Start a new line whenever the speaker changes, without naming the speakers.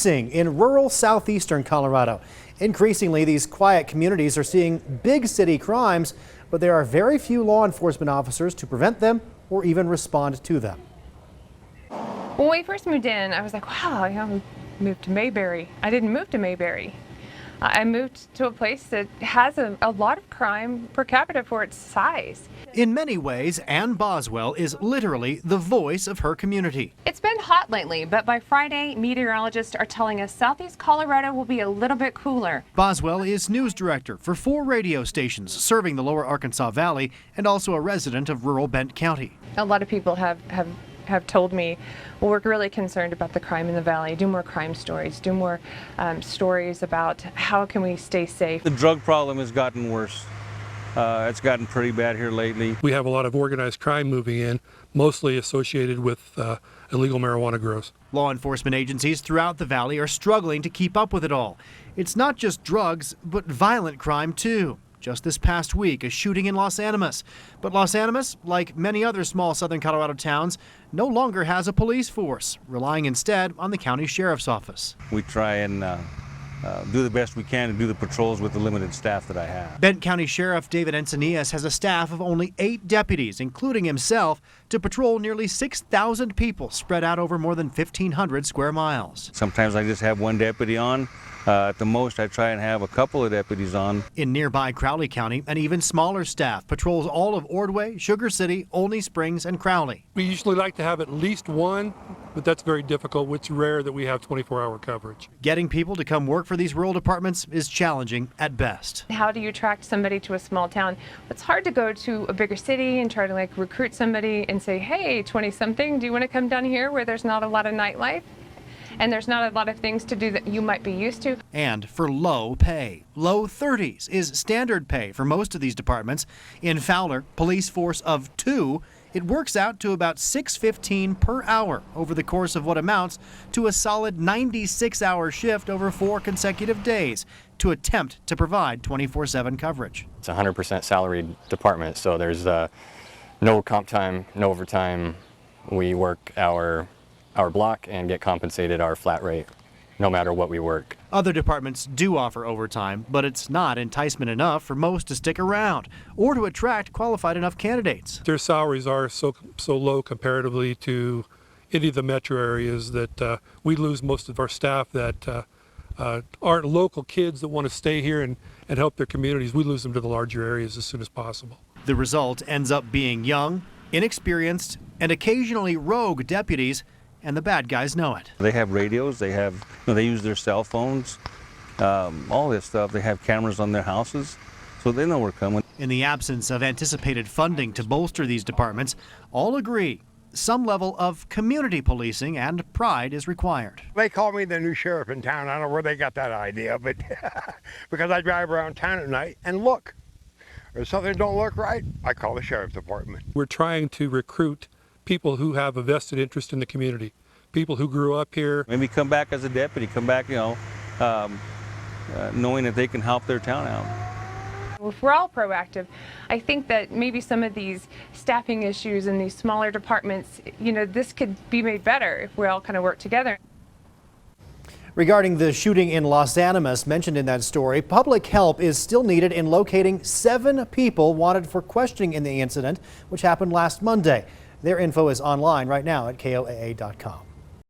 increasing in rural southeastern Colorado. Increasingly, these quiet communities are seeing big city crimes, but there are very few law enforcement officers to prevent them or even respond to them.
When we first moved in, I was like, wow, I moved to Mayberry. I didn't move to Mayberry. I moved to a place that has a lot of crime per capita for its size.
In many ways, Ann Boswell is literally the voice of her community.
It's been hot lately, but by Friday, meteorologists are telling us southeast Colorado will be a little bit cooler.
Boswell is news director for 4 radio stations serving the lower Arkansas Valley and also a resident of rural Bent County.
A lot of people have told me, well, we're really concerned about the crime in the valley. Do more crime stories, do more stories about how can we stay safe.
The drug problem has gotten worse. It's gotten pretty bad here lately.
We have a lot of organized crime moving in, mostly associated with illegal marijuana grows.
Law enforcement agencies throughout the valley are struggling to keep up with it all. It's not just drugs, but violent crime too. Just this past week, a shooting in Las Animas. But Las Animas, like many other small southern Colorado towns, no longer has a police force, relying instead on the county sheriff's office.
We try and do the best we can to do the patrols with the limited staff that I have.
Bent County Sheriff David Encinias has a staff of only 8 deputies, including himself, to patrol nearly 6,000 people spread out over more than 1,500 square miles.
Sometimes I just have one deputy on. At the most, I try and have a couple of deputies on.
In nearby Crowley County, an even smaller staff patrols all of Ordway, Sugar City, Olney Springs, and Crowley.
We usually like to have at least one, but that's very difficult. It's rare that we have 24-hour coverage.
Getting people to come work for these rural departments is challenging at best.
How do you attract somebody to a small town? It's hard to go to a bigger city and try to recruit somebody and say, hey, 20-something, do you want to come down here where there's not a lot of nightlife? And there's not a lot of things to do that you might be used to.
And for low pay. Low 30s is standard pay for most of these departments. In Fowler, police force of 2, it works out to about $6.15 per hour over the course of what amounts to a solid 96-hour shift over 4 consecutive days to attempt to provide 24/7 coverage.
It's a 100% salaried department, so there's no comp time, no overtime. We work our block and get compensated our flat rate no matter what we work.
Other departments do offer overtime, but it's not enticement enough for most to stick around or to attract qualified enough candidates.
Their salaries are so low comparatively to any of the metro areas that we lose most of our staff that aren't local kids that want to stay here and help their communities. We lose them to the larger areas as soon as possible.
The result ends up being young, inexperienced, and occasionally rogue deputies, and the bad guys know it.
They have radios, they have, they use their cell phones, all this stuff. They have cameras on their houses, so they know we're coming.
In the absence of anticipated funding to bolster these departments, all agree some level of community policing and pride is required.
They call me the new sheriff in town. I don't know where they got that idea, but because I drive around town at night and look. If something don't look right, I call the sheriff's department.
We're trying to recruit people who have a vested interest in the community, people who grew up here.
Maybe come back as a deputy, come back, knowing that they can help their town out.
If we're all proactive, I think that maybe some of these staffing issues in these smaller departments, this could be made better if we all kind of work together.
Regarding the shooting in Las Animas mentioned in that story, public help is still needed in locating 7 people wanted for questioning in the incident, which happened last Monday. Their info is online right now at KOAA.com.